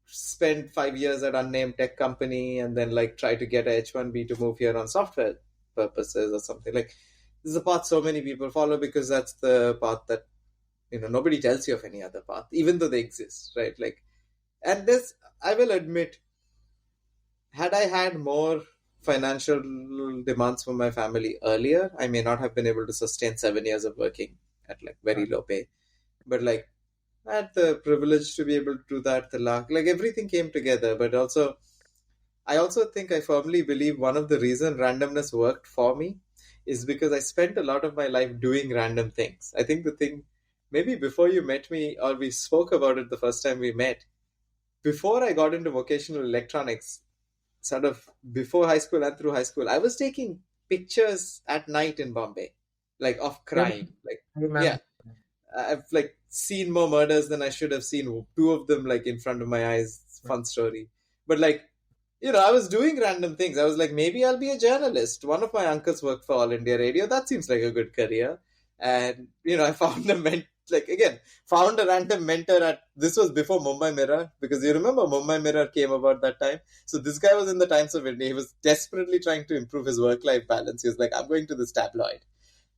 spend 5 years at unnamed tech company and then like try to get a H1B to move here on software purposes or something. Like this is a path so many people follow because that's the path that nobody tells you of any other path, even though they exist, right? Like, and this I will admit, had I had more financial demands from my family earlier, I may not have been able to sustain 7 years of working at like very low pay. But like I had the privilege to be able to do that, the luck, like everything came together. But also, I also think I firmly believe one of the reason randomness worked for me is because I spent a lot of my life doing random things. I think the thing, maybe before you met me or we spoke about it the first time we met, before I got into vocational electronics, sort of before high school and through high school, I was taking pictures at night in Bombay, like of yeah, crime. Like, I yeah, remember. I've like seen more murders than I should have seen. Two of them like in front of my eyes. Fun story. But like, I was doing random things. I was like, maybe I'll be a journalist. One of my uncles worked for All India Radio. That seems like a good career. And I found found a random mentor at. This was before Mumbai Mirror, because you remember Mumbai Mirror came about that time. So this guy was in the Times of India. He was desperately trying to improve his work-life balance. He was like, I'm going to this tabloid,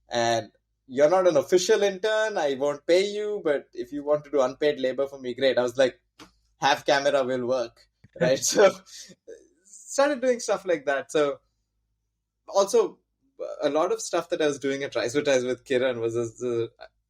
and you're not an official intern. I won't pay you, but if you want to do unpaid labor for me, great. I was like, have camera will work, right? So started doing stuff like that. So also a lot of stuff that I was doing at Rice with Kiran was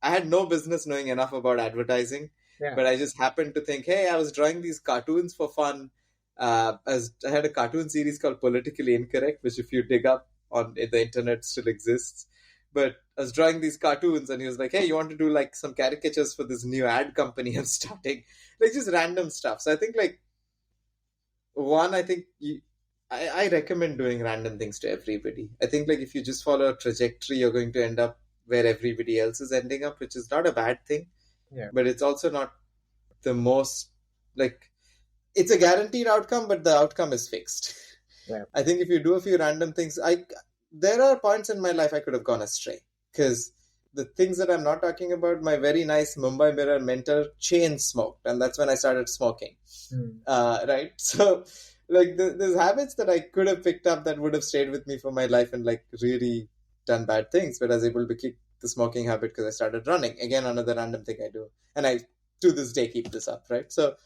I had no business knowing enough about advertising, Yeah, but I just happened to think, hey, I was drawing these cartoons for fun. As I had a cartoon series called Politically Incorrect, which if you dig up on the internet still exists. But I was drawing these cartoons, and he was like, "Hey, you want to do like some caricatures for this new ad company I'm starting?" Like just random stuff. So I think like one, I recommend doing random things to everybody. I think like if you just follow a trajectory, you're going to end up where everybody else is ending up, which is not a bad thing, yeah, but it's also not the most like it's a guaranteed outcome, but the outcome is fixed. yeah, I think if you do a few random things, there are points in my life I could have gone astray because the things that I'm not talking about, my very nice Mumbai Mirror mentor chain smoked, and that's when I started smoking. mm, Right, so like there's habits that I could have picked up that would have stayed with me for my life and like really done bad things, but I was able to kick the smoking habit because I started running. Again, another random thing I do, and I to this day keep this up, right? So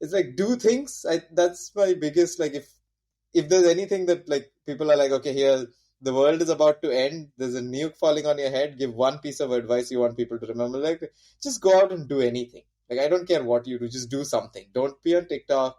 it's like do things. That's my biggest like if there's anything that like people are like, okay, here the world is about to end, there's a nuke falling on your head, give one piece of advice you want people to remember, like just go out and do anything. Like I don't care what you do, just do something. Don't be on TikTok,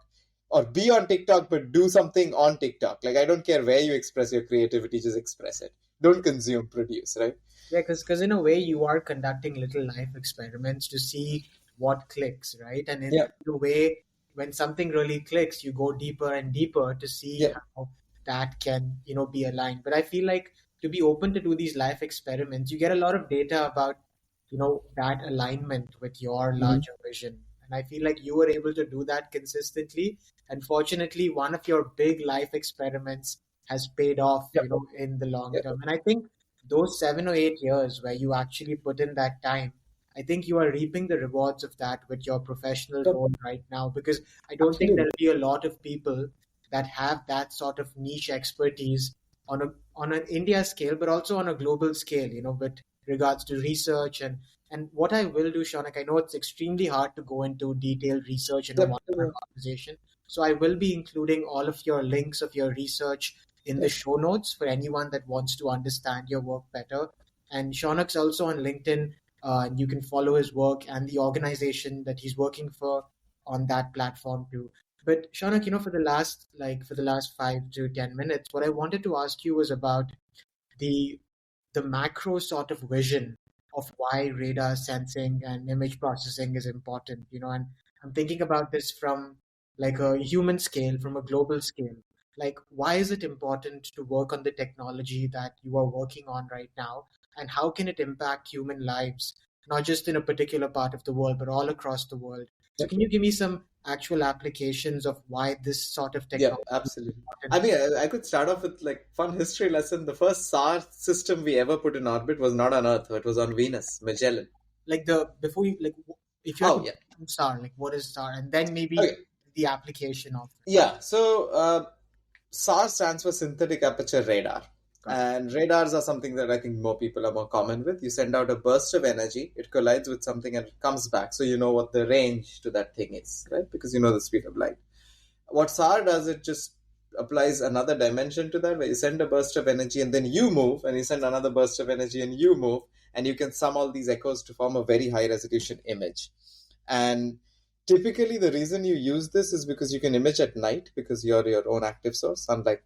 or be on TikTok, but do something on TikTok. Like I don't care where you express your creativity, just express it. Don't consume, produce, right? yeah. Because in a way you are conducting little life experiments to see what clicks, right? And in Yeah, a way, when something really clicks, you go deeper and deeper to see yeah, how that can be aligned. But I feel like to be open to do these life experiments, you get a lot of data about that alignment with your hmm, larger vision. And I feel like you were able to do that consistently. And fortunately, one of your big life experiments has paid off, yeah, in the long yeah. term. And I think those 7 or 8 years where you actually put in that time, I think you are reaping the rewards of that with your professional Yeah, role right now. Because I don't think absolutely. there'll be a lot of people that have that sort of niche expertise on an India scale, but also on a global scale, with regards to research and what I will do, Shaunak, I know it's extremely hard to go into detailed research in a Yep, one-on-one conversation. So I will be including all of your links of your research in the show notes for anyone that wants to understand your work better. And Shaunak's also on LinkedIn. You can follow his work and the organization that he's working for on that platform too. But Shaunak, for the last 5 to 10 minutes, what I wanted to ask you was about the the macro sort of vision of why radar sensing and image processing is important, and I'm thinking about this from like a human scale, from a global scale. Like, why is it important to work on the technology that you are working on right now, and how can it impact human lives, not just in a particular part of the world, but all across the world? So, Yeah. can you give me some actual applications of why this sort of Yeah, technology is absolutely. I important? mean, I could start off with like fun history lesson. The first SAR system we ever put in orbit was not on Earth; it was on Venus, Magellan. Like the before you like if you had to Oh yeah. define star, like what is star, and then maybe Okay. the application of it. Yeah. So SAR stands for synthetic aperture radar. Got it. And radars are something that I think more people are more common with. You send out a burst of energy, it collides with something and it comes back. So you know what the range to that thing is, right? Because you know the speed of light. What SAR does, it just applies another dimension to that, where you send a burst of energy and then you move, and you send another burst of energy and you move, and you can sum all these echoes to form a very high resolution image. And typically, the reason you use this is because you can image at night because you're your own active source, unlike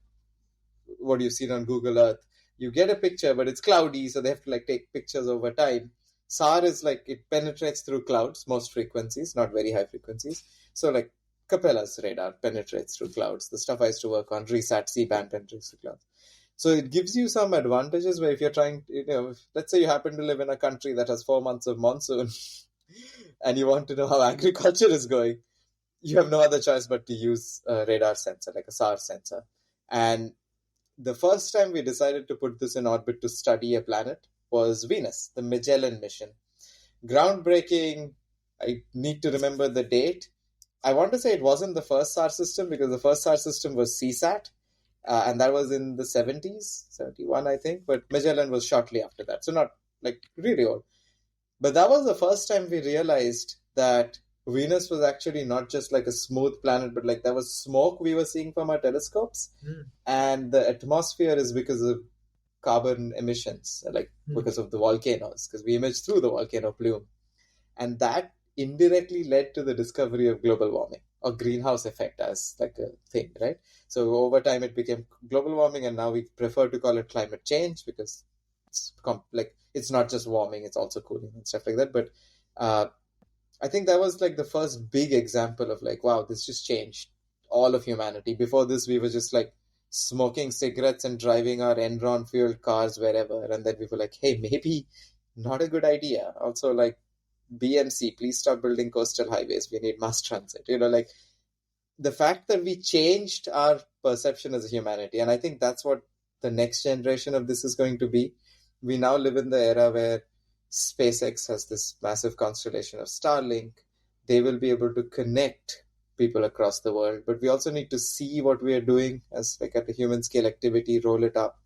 what you've seen on Google Earth. You get a picture, but it's cloudy, so they have to like take pictures over time. SAR is like it penetrates through clouds, most frequencies, not very high frequencies. So like Capella's radar penetrates through clouds. The stuff I used to work on, RESAT C-band penetrates through clouds. So it gives you some advantages where if you're trying, let's say you happen to live in a country that has 4 months of monsoon and you want to know how agriculture is going, you have no other choice but to use a radar sensor, like a SAR sensor. And the first time we decided to put this in orbit to study a planet was Venus, the Magellan mission. Groundbreaking. I need to remember the date. I want to say it wasn't the first SAR system because the first SAR system was CSAT, and that was in the 70s, 71, I think. But Magellan was shortly after that, so not like really old. But that was the first time we realized that Venus was actually not just like a smooth planet, but like there was smoke we were seeing from our telescopes. Mm. And the atmosphere is because of carbon emissions, like because of the volcanoes, because we image through the volcano plume. And that indirectly led to the discovery of global warming or greenhouse effect as like a thing, right? So over time it became global warming, and now we prefer to call it climate change because it's not just warming, it's also cooling and stuff like that. But I think that was like the first big example of like, wow, this just changed all of humanity. Before this, we were just like smoking cigarettes and driving our Enron fueled cars wherever. And then we were like, hey, maybe not a good idea. Also, like, BMC, please stop building coastal highways. We need mass transit. Like the fact that we changed our perception as a humanity. And I think that's what the next generation of this is going to be. We now live in the era where SpaceX has this massive constellation of Starlink. They will be able to connect people across the world, but we also need to see what we are doing as like at a human scale activity, roll it up.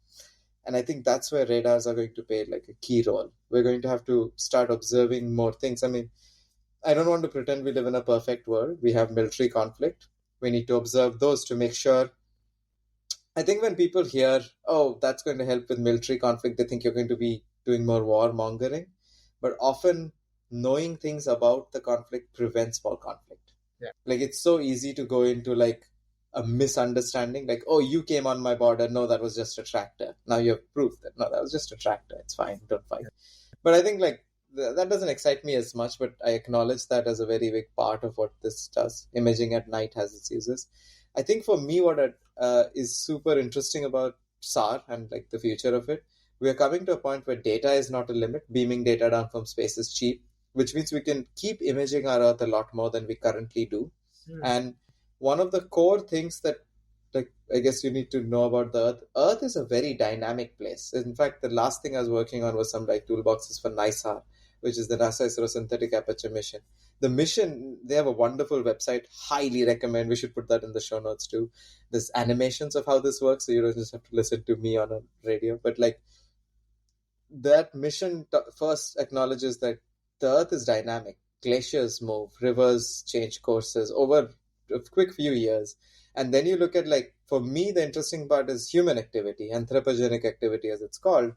And I think that's where radars are going to play like a key role. We're going to have to start observing more things. I mean, I don't want to pretend we live in a perfect world. We have military conflict. We need to observe those to make sure. I think when people hear, oh, that's going to help with military conflict, they think you're going to be doing more war mongering. But often knowing things about the conflict prevents more conflict. Yeah. Like it's so easy to go into like a misunderstanding, like, oh, you came on my border. No, that was just a tractor. Now you have proof that no, that was just a tractor. It's fine. Don't fight. But I think like that doesn't excite me as much, but I acknowledge that as a very big part of what this does. Imaging at night has its uses. I think for me, what is super interesting about SAR and like the future of it, we are coming to a point where data is not a limit. Beaming data down from space is cheap, which means we can keep imaging our Earth a lot more than we currently do. And one of the core things that like I guess you need to know about the Earth. Earth is a very dynamic place. In fact, the last thing I was working on was some like toolboxes for NISAR, which is the NASA ISRO Synthetic Aperture mission. The mission, they have a wonderful website. Highly recommend. We should put that in the show notes too. There's animations of how this works, so you don't just have to listen to me on a radio. But like that mission first acknowledges that the Earth is dynamic. Glaciers move, rivers change courses over a quick few years. And then you look at like for me, the interesting part is human activity, anthropogenic activity as it's called.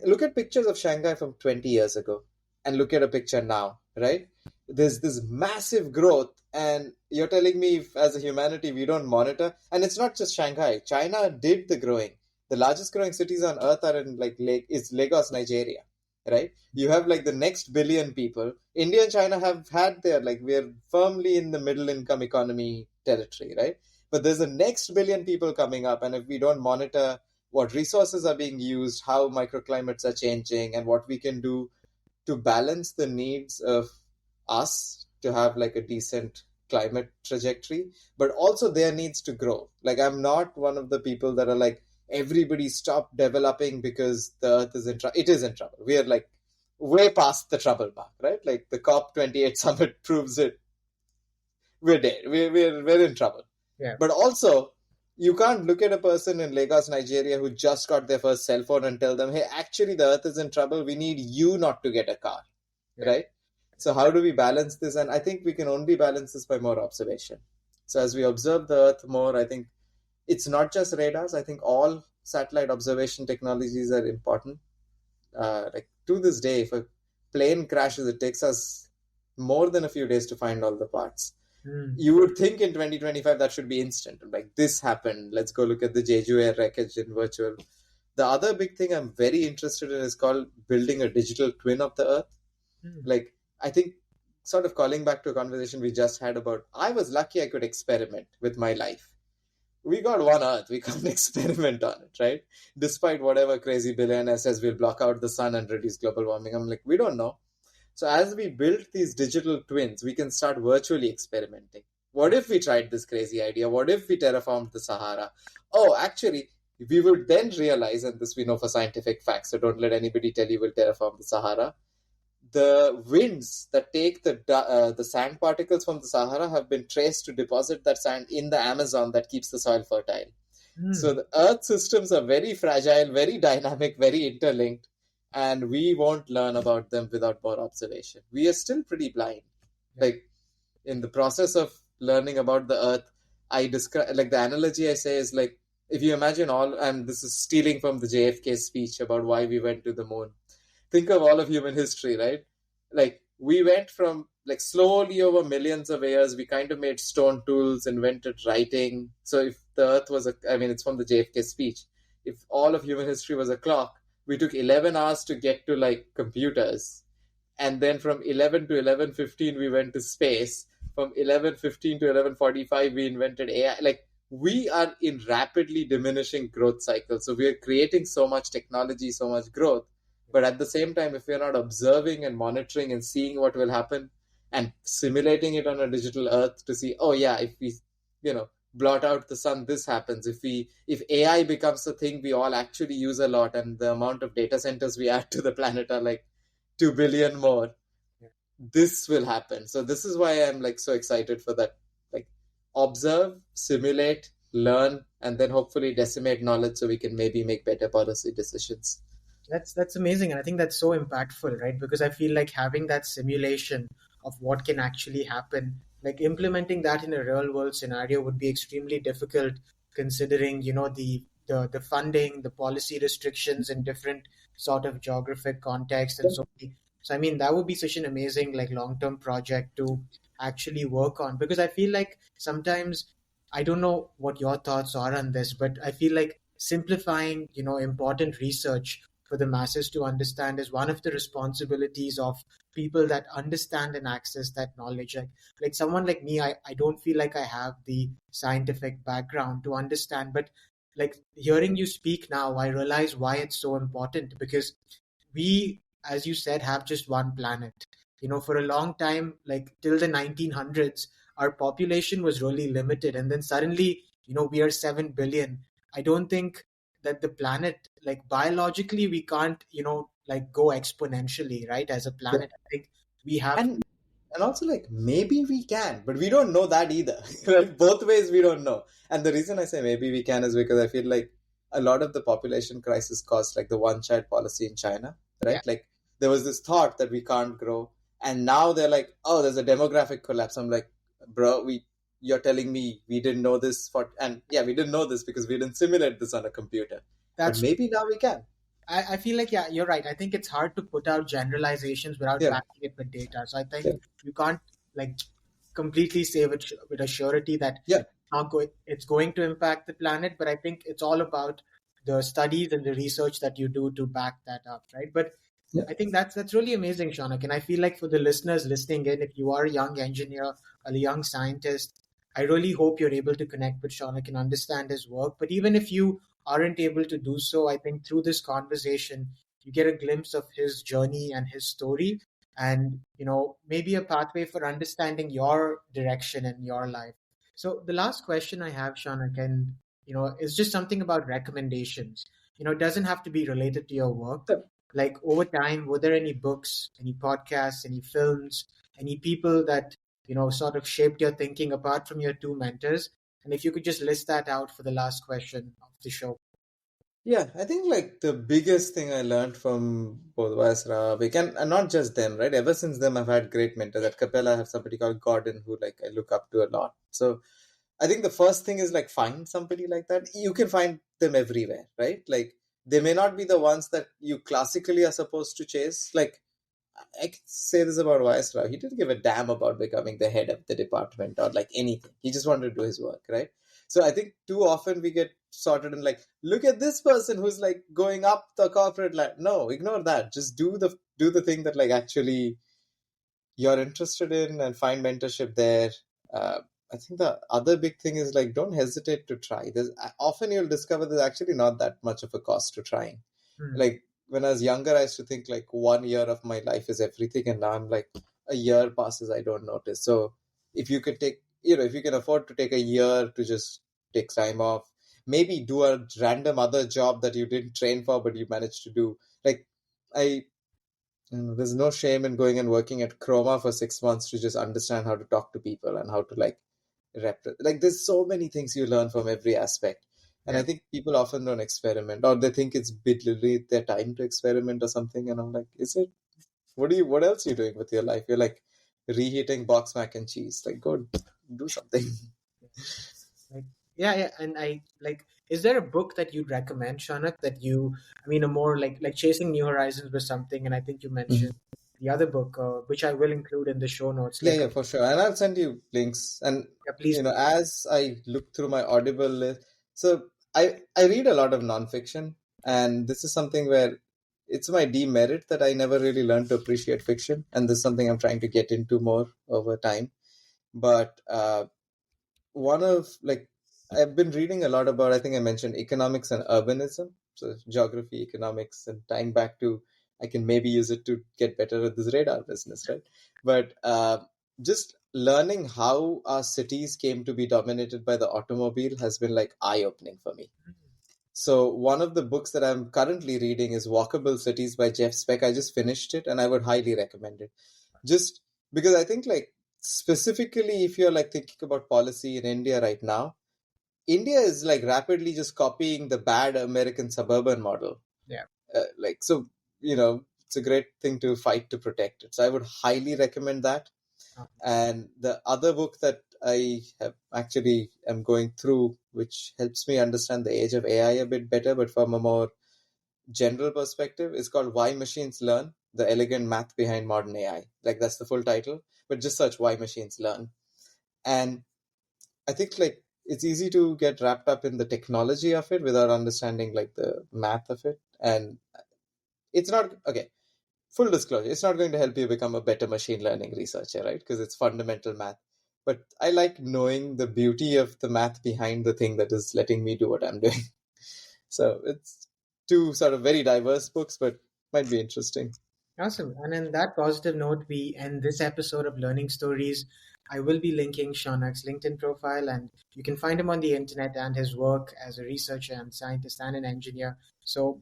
Look at pictures of Shanghai from 20 years ago and look at a picture now, right? There's this massive growth, and you're telling me if, as a humanity, we don't monitor. And it's not just Shanghai. China did the growing. The largest growing cities on earth are in is Lagos, Nigeria, right? You have like the next billion people. India and China have had their, like, we're firmly in the middle income economy territory, right? But there's a next billion people coming up, and if we don't monitor what resources are being used, how microclimates are changing, and what we can do to balance the needs of us to have like a decent climate trajectory, but also their needs to grow. Like, I'm not one of the people that are like, everybody stop developing because the earth is in trouble. It is in trouble. We are like way past the trouble mark, right? Like the COP28 summit proves it. We're dead. We're in trouble. Yeah. But also, you can't look at a person in Lagos, Nigeria, who just got their first cell phone and tell them, hey, actually, the earth is in trouble. We need you not to get a car, right? So how do we balance this? And I think we can only balance this by more observation. So as we observe the earth more, I think it's not just radars. I think all satellite observation technologies are important. Like to this day, if a plane crashes, it takes us more than a few days to find all the parts. You would think in 2025 that should be instant. Like, this happened. Let's go look at the Jeju Air wreckage in virtual. The other big thing I'm very interested in is called building a digital twin of the earth. Like, I think, sort of calling back to a conversation we just had about, I was lucky I could experiment with my life. We got one earth. We can't experiment on it, right? Despite whatever crazy billionaire says we'll block out the sun and reduce global warming. I'm like, we don't know. So as we build these digital twins, we can start virtually experimenting. What if we tried this crazy idea? What if we terraformed the Sahara? Oh, actually, we would then realize, and this we know for scientific facts, so don't let anybody tell you we'll terraform the Sahara. The winds that take the sand particles from the Sahara have been traced to deposit that sand in the Amazon that keeps the soil fertile. So the Earth systems are very fragile, very dynamic, very interlinked. And we won't learn about them without more observation. We are still pretty blind. Like, in the process of learning about the earth, I describe, like, the analogy I say is like, if you imagine and this is stealing from the JFK speech about why we went to the moon. Think of all of human history, right? Like, we went from, like, slowly over millions of years, we kind of made stone tools, invented writing. So if the earth was it's from the JFK speech. If all of human history was a clock, we took 11 hours to get to like computers, and then from 11 to 11:15 we went to space. From 11:15 to 11:45 we invented AI. Like, we are in rapidly diminishing growth cycle. So we are creating so much technology, so much growth, but at the same time, if we are not observing and monitoring and seeing what will happen and simulating it on a digital earth to see, oh yeah, if we blot out the sun, this happens. If AI becomes the thing we all actually use a lot, and the amount of data centers we add to the planet are like 2 billion more, this will happen. So this is why I'm like so excited for that. Like, observe, simulate, learn, and then hopefully decimate knowledge so we can maybe make better policy decisions. That's amazing, and I think that's so impactful, right? Because I feel like having that simulation of what can actually happen, like implementing that in a real world scenario would be extremely difficult, considering the funding, the policy restrictions in different sort of geographic context and so on. So I mean, that would be such an amazing like long-term project to actually work on, because I feel like sometimes, I don't know what your thoughts are on this, but I feel like simplifying important research for the masses to understand is one of the responsibilities of people that understand and access that knowledge. Like someone like me, I don't feel like I have the scientific background to understand, but like hearing you speak now, I realize why it's so important, because we, as you said, have just one planet. For a long time, like till the 1900s, our population was really limited, and then suddenly, we are 7 billion. I don't think that the planet, like biologically, we can't, like go exponentially, right? As a planet, I think we have. And also, like, maybe we can, but we don't know that either. Right? Both ways we don't know. And the reason I say maybe we can is because I feel like a lot of the population crisis caused like the one-child policy in China, right? Yeah. Like, there was this thought that we can't grow, and now they're like, oh, there's a demographic collapse. I'm like, bro, you're telling me we didn't know this and yeah, we didn't know this because we didn't simulate this on a computer. But That's maybe now we can. I feel like, yeah, you're right. I think it's hard to put out generalizations without Yeah, backing it with data. So I think yeah, you can't like completely say with a surety that yeah, it's going to impact the planet. But I think it's all about the studies and the research that you do to back that up, right? But yeah. I think that's really amazing, Shaunak. And I feel like for the listeners listening in, if you are a young engineer or a young scientist, I really hope you're able to connect with Shaunak and understand his work. But even if you aren't able to do so, I think through this conversation, you get a glimpse of his journey and his story, and maybe a pathway for understanding your direction in your life. So the last question I have, Shaunak, and is just something about recommendations. It doesn't have to be related to your work. So, Like over time, were there any books, any podcasts, any films, any people that sort of shaped your thinking apart from your two mentors? And if you could just list that out for the last question of the show. yeah, I think like the biggest thing I learned from both Vaisra, and not just them, right? Ever since them, I've had great mentors. At Capella, I have somebody called Gordon who like I look up to a lot. So I think the first thing is like find somebody like that. You can find them everywhere, right? Like they may not be the ones that you classically are supposed to chase. Like I can say this about Vaisra. He didn't give a damn about becoming the head of the department or like anything. He just wanted to do his work, right? So I think too often we get sorted in like, look at this person who's like going up the corporate ladder. No, ignore that. Just do the thing that like actually you're interested in and find mentorship there. Uh, I think the other big thing is like don't hesitate to try. There's often you'll discover there's actually not that much of a cost to trying. Hmm. Like when I was younger, I used to think like 1 year of my life is everything, and now I'm like a year passes, I don't notice. So if you could take, if you can afford to take a year to just take time off, maybe do a random other job that you didn't train for but you managed to do. Like I there's no shame in going and working at Chroma for 6 months to just understand how to talk to people and how to like like there's so many things you learn from every aspect. And I Yeah. think people often don't experiment or they think it's literally their time to experiment or something. And I'm like, is it? What else are you doing with your life? You're like reheating box mac and cheese. Like go do something. Like, yeah, and I like. Is there a book that you'd recommend, Shaunak, that I mean, a more like Chasing New Horizons was something, and I think you mentioned Mhm. the other book, which I will include in the show notes. Yeah, Like, yeah, for sure. And I'll send you links. And yeah, please. as I look through my Audible list, so I read a lot of nonfiction, and this is something where it's my demerit that I never really learned to appreciate fiction, and this is something I'm trying to get into more over time. But one of like I've been reading a lot about, I think I mentioned economics and urbanism, so geography, economics, and tying back to I can maybe use it to get better at this radar business, right? But just learning how our cities came to be dominated by the automobile has been like eye opening for me. So one of the books that I'm currently reading is Walkable Cities by Jeff Speck. I just finished it and I would highly recommend it. Just because I think like specifically if you're like thinking about policy in India right now, India is like rapidly just copying the bad American suburban model. Yeah. Like so, it's a great thing to fight to protect it. So I would highly recommend that. Uh, And the other book that I have actually am going through, which helps me understand the age of AI a bit better, but from a more general perspective, is called Why Machines Learn: The Elegant Math Behind Modern AI. Like that's the full title, but just search Why Machines Learn. And I think like it's easy to get wrapped up in the technology of it without understanding like the math of it. And it's not okay. Full disclosure, it's not going to help you become a better machine learning researcher, right? Because it's fundamental math. But I like knowing the beauty of the math behind the thing that is letting me do what I'm doing. So it's two sort of very diverse books, but might be interesting. Awesome. And in that positive note, we end this episode of Learning Stories. I will be linking Shaunak's LinkedIn profile, and you can find him on the internet and his work as a researcher and scientist and an engineer. So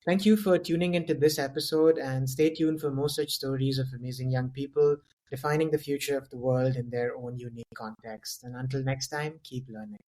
thank you for tuning into this episode, and stay tuned for more such stories of amazing young people defining the future of the world in their own unique context. And until next time, keep learning.